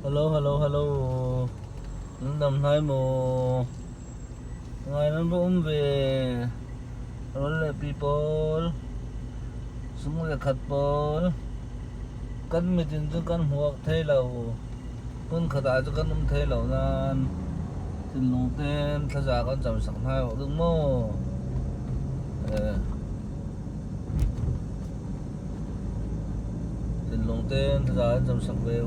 Hello, hello, hello. Những đồng thái mù ngày nó bỗng về rồi là people chúng là khát bol căn mi tin chúng căn huộc thế lầu con khát ai cho căn thế lầu nan tin lùng tên thay ra con chậm sẵn hai hoặc đừng mô tin lùng tên thay ra chậm sẵn về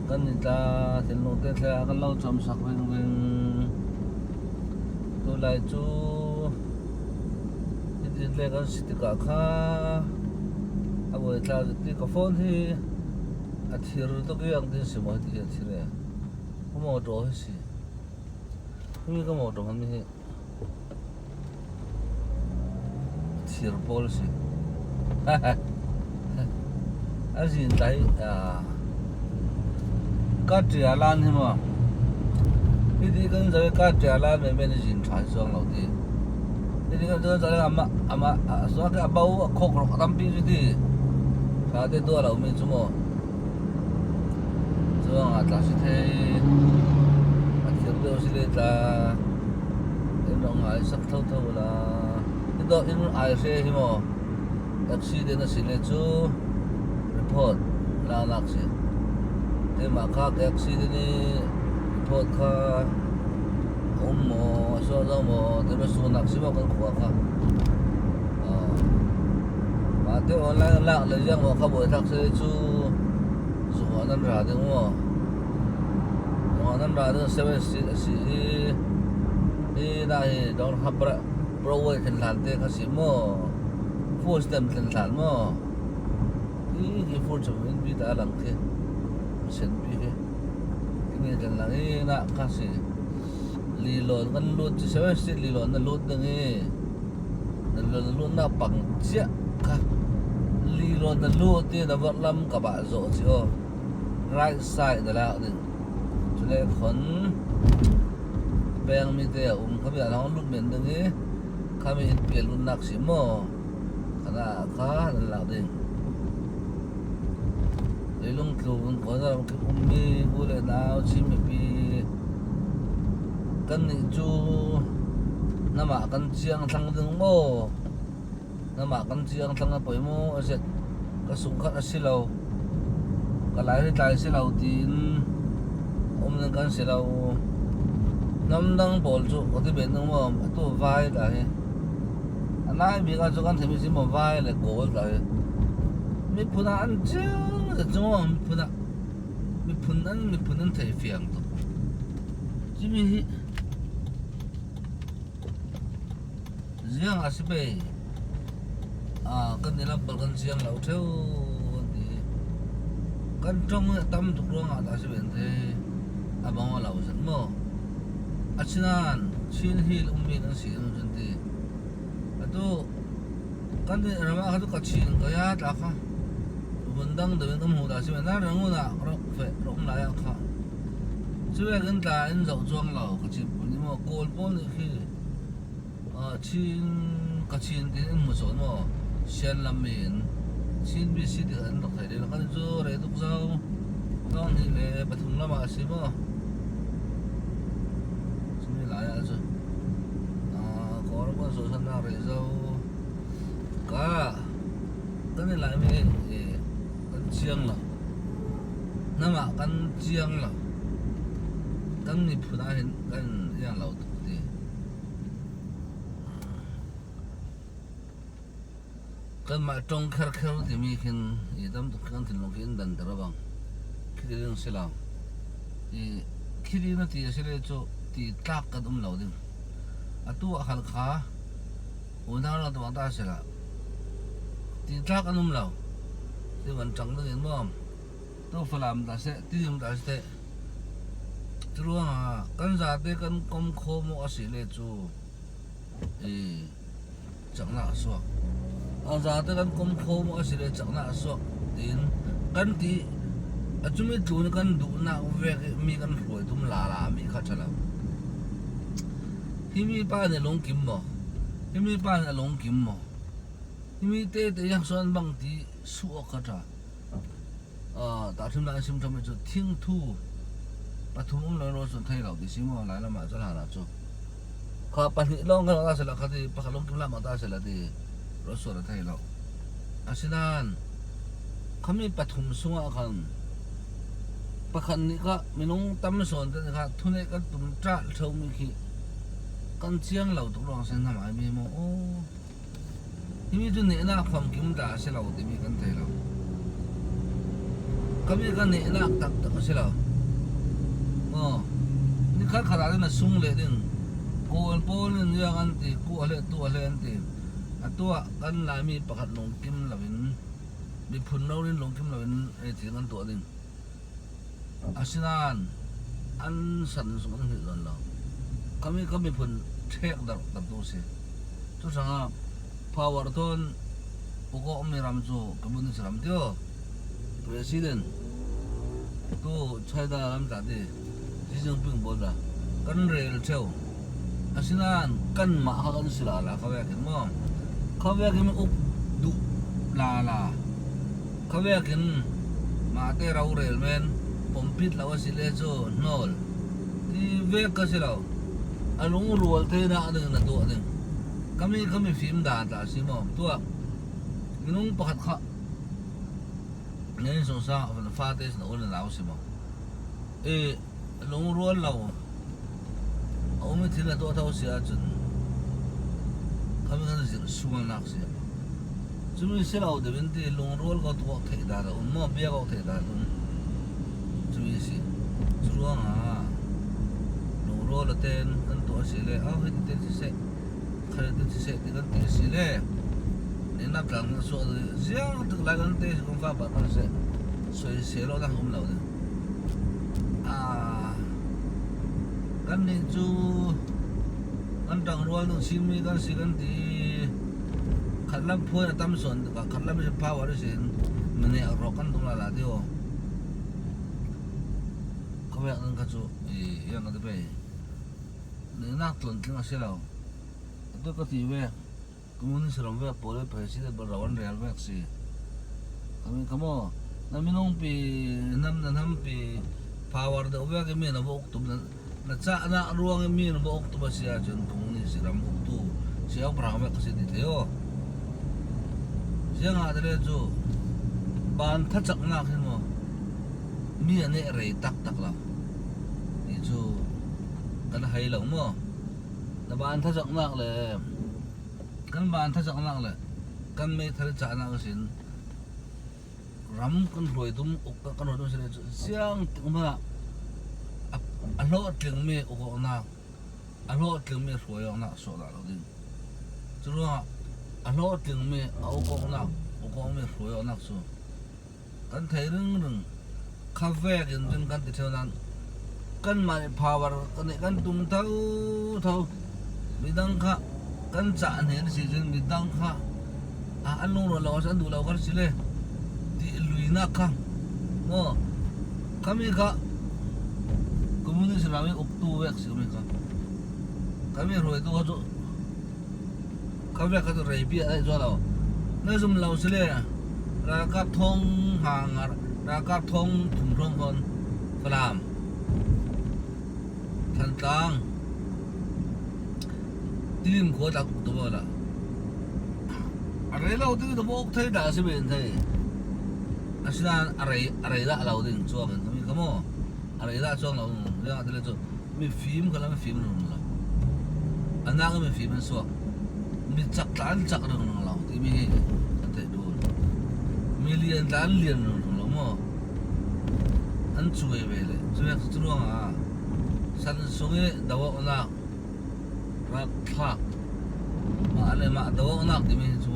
kan nita tin lùng tên thay kan lâu chậm sẵn về tôi lại chú tin lệ kan xịt cả kha abo ta ti ka phone hi athir to ki ang tin simo ti athire ko mo to hi si mi ko mo to han mi hi athir pol si azin tai ka tia lan hi mo đi con rồi cá trả la mấy bên nhìn trái xuống lâu đi đi con rồi ama số cái bao khóc khóc tâm pi đi sao để đua lâu mình chúng à ta sẽ thấy thiếu điều gì đấy ta em nói ai sắp thâu thâu là cái đó em ai sẽ hi mo accident là sẽ lấy chú report là lạc gì thế mà khác cái accident này report kha mo so zo mo te su nak si mo kan khuwa kha ma te online la le jang mo kha bo thak se chu su nan ra de mo nan ra de 7 si e da he don ha pro we kan lan te kha si mo full stem kan lan mo ki full chu min bi ta lang ke sen bi ke ni kan lang e na kha si lilon kan lut chi seven street lilon na lut dang e na lut na pang chia ka lilon na lut ti na vak lam ka ba zo chi o right side da la din chule khon beng mi te ka bi ala lut men dang e ka mi pe lut nak si mo kana ka na la din lelung klun ko na ki ummi ule na chi mi pi kan ni chu nama kan chiang thang ding mo nama kan chiang thang poi mo aset ka sung khat asilo ka lai ri tai silo tin nan kan silo nam dang bol chu ko ti ben mo tu vai da he anai bi ka chu kan themi si mo vai le gol da he mi phuna an chu de chu mi phunan thei fiang to ji mi riêng à xí cái này là bậc con riêng lâu theo thì con trong tâm thuộc luôn à ta xí bên thế bằng lâu rất mơ xin ăn xin hi ông mình đang xin ông chân thì tu con thì làm ăn cái chuyện cái ya ta không vẫn đang đợi tâm hồ ta xí bên đó đang ngồi nào rồi phải rộng lại không xí bên cái ta anh giàu chuông lâu cái chuyện nhưng mà cô bốn khi chin ka chin tin mu so no sian lam min chin bi si de an dok thai de kan zo re duk zau dong ni le pathum lama si mo sumi la ya zo ko ro ko so san na re zau ka kan ni la mi kan chiang la nama kan chiang la kan ni phuna hin kan yang lau kan ma tong khar khar ti mi khin idam to kan tin long kin dan dara bang khirin sila khiri na ti sile cho ti tak ka dum lo ding atu khal kha una la to ta sila ti tak anum lo ti wan chang na yin mom to falam da se ti yum da se truang kan za te kan kom kho mo asile chu chang na so giờ tôi cần công khô mà sẽ để chẳng là số tiền cần thì chúng mình tụi cần đủ nào về mi cần rồi tụi là mi khát chả khi mi ba này lông kim mà khi mi ba này lông kim mà khi mi tê tê yang xuân bằng thì suốt khát chả 打听南新他们就听土，把土木人罗说太老的新闻来了嘛，这哪了做？เขาปนิลองกันว่าเสร็จแล้วเขาที่ปะเขาลงกิมละมาตาเสร็จแล้วที่รถสวนไทยเราอาศินันเขามีปฐมสวะกันปะคันนี้ก็มีน้องตั้มสอนแต่นะครับทุนนี้ก็ตุ้มจ้าเท่ามีขี้กันเชียงเราตัวรองเส้นทำไมมีมั้งโอ้ที่มีจุดนี้นะความกิมด่าเสร็จเราที่มีกันไทยเราเขามีกันนี้นะตักตักเสร็จแล้วอ๋อนี่ข้าขนาดนี้นะสุ่งเลยดึงโกนโปนเรื่องอันตีกูอะไรตัวอะไรอันตีตัวกันลายมีประคัดลงกิมเหล่านี้มีพุ่นเราเล่นลงกิมเหล่านี้ไอ้ที่กันตัวนึงอาศินันอันสันสมเหตุกันเราเขามีพุ่นเช็คดับตัวเสียทุกสังอ่ะพาวเวอร์ทอนอุกอมีรำโจกบุญนิสรำเดียวประธานตัวใช้ได้รำจัดดีที่จึงพึ่งบอลละกันเรียลเชียวอาศินันกันมาหากันสิลาละเขาอยากเห็นมั้งเขาอยากเห็นอุกดุลาเขาอยากเห็นมาเตะเราเรียลแมนผมพิดแล้วสิเลโจนอลที่เวกก็สิเราอารมณ์รัวเทน่าหนึ่งนะตัวหนึ่งเขามีฟิล์มด่าตาสิมั้งตัวมีน้องประคัดข้าเนี่ยสงสารคนฟ้าเตะสนุกเลยเราสิมั้งอารมณ์รัวเราเอาไม่ทิ้งละตัวเท่าเสียจนเขาไม่กันสิสุ่มนักเสียจุดนี้เสียเราเดี๋ยวนี้ลงรัวก็ตัวเทได้แล้วมั่วเบี้ยก็เทได้ตรงจุดนี้สิจุดว่าลงรัวละเต้นกันตัวเสียเลยเอาให้เต้นที่เสร็จใครเต้นที่เสร็จที่กันเต้นเสียเลยเนี่ยนับหลังส่วนเสียงตึกหลายกันเต้นก็ฟ้าบ้านเสร็จสวยเสียเราได้หุ่มเราเนี่ยกันนี่จูกันต่างรัวต้องชิมมีกันสิกันที่ขัดลำพูนตั้มส่วนกับขัดลำไม่ใช่พาวอะไรสิมันเนี่ยรอกันตรงละเดียวเขาอยากนั่งกันจูยังกันไปเนี่ยนักตุนที่มาเสียเราตัวก็ที่เวกกูมันนี่สระเวกโปรเลยไปสิเดี๋ยวเราวันเรียลเวกสิเขาโม่นั่นมีน้องปีนั่นปีพาวเดอร์เวกมีนะพวกตุ้มนั่นจ้าหน้ารัวงมีนะพวกตุ้มเสียจนคงนี่สิรำอุกตูเสียพระเวกสิที่เดียวเสียงอะไรเลยจูบ้านทัดจักนักเห็นมั้ยมีอันนี้อะไรตักละนี่จูกันให้หลงมั้งแต่บ้านทัดจักนักเลยกันบ้านทัดจักนักเลยกันไม่ทัดจักนักสินรำกันรวยตุ้มอุกกันรวยตุ้มเสียงตุ้มละอันโลดถึงมีอุกนักอันโลดถึงมีรวยนักสุดละเราดิจูว่าอันโลดถึงมีอุกนักมีรวยนักสุดกันไทยเรื่องคาเฟ่กันจนกันติดเท่านั้นกันมาพาวเวอร์กันเนี่ยกันตุ้มเท่ามีดังค่ะกันจ่าเนี่ยสิจนมีดังค่ะอันนู้นเราฉันดูเรากันสิเลยที่ลุยนักค่ะโอ้kami ka komunis namin uktuwek kami ka kami roi tu ka kami ka tu rei bi ai zo lao na zum lao sile ra kap thong hang ra kap thong thum thong kon phlam than tang tim ko tak tu ba la are lao tu tu bok thai da se ben thai asinan are da lao ding chuang kami kamo are da chuang lao ya de le chu mi film kala mi film no la anang mi film so mi chak tan chak no lao ti mi ante do million tan lian no lo mo an chuwe ve le chuwe chuang a san sunge dawa na ra thak ma ale ma dawa na ti mi chu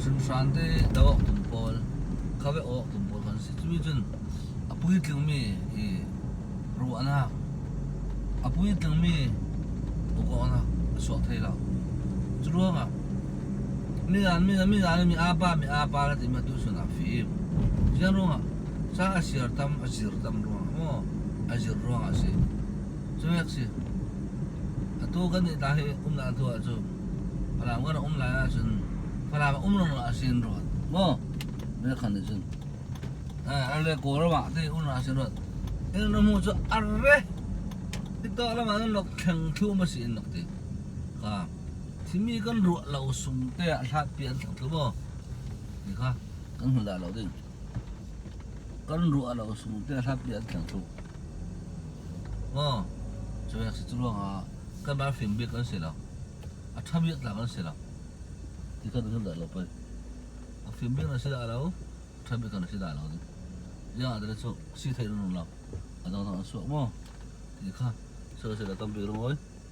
sun san te dawa tum pol khawe o tum pol kan si chu chun apui tling mi ru ana apui tling mi o ko na so thai la chu ro nga mi apa la ti ma tu su na fi jan ro nga sa asir tam ro mo asir ro nga si chu yak si atu kan ni ta he na tu a chu pala ngana la chun pala ro na asin ro mo ne khan ni chun ale ko ra ma te una se ro no mo cho arre ti to la ma nok thang thu ma si nok te ka thimi kan ru lo sum te a hlat pian thang thu mo ni kha kan hu la lo ding kan ru lo sum te a hlat pian thang thu mo cho ya se chu lo ha kan ba phim bi kan se lo a tham bi la kan se lo ti kan hu la lo pa a phim bi na se la lo tham bi kan se la lo ding ya da so si thai no lo a da so mo thì kha sơ sơ là tâm việc rồi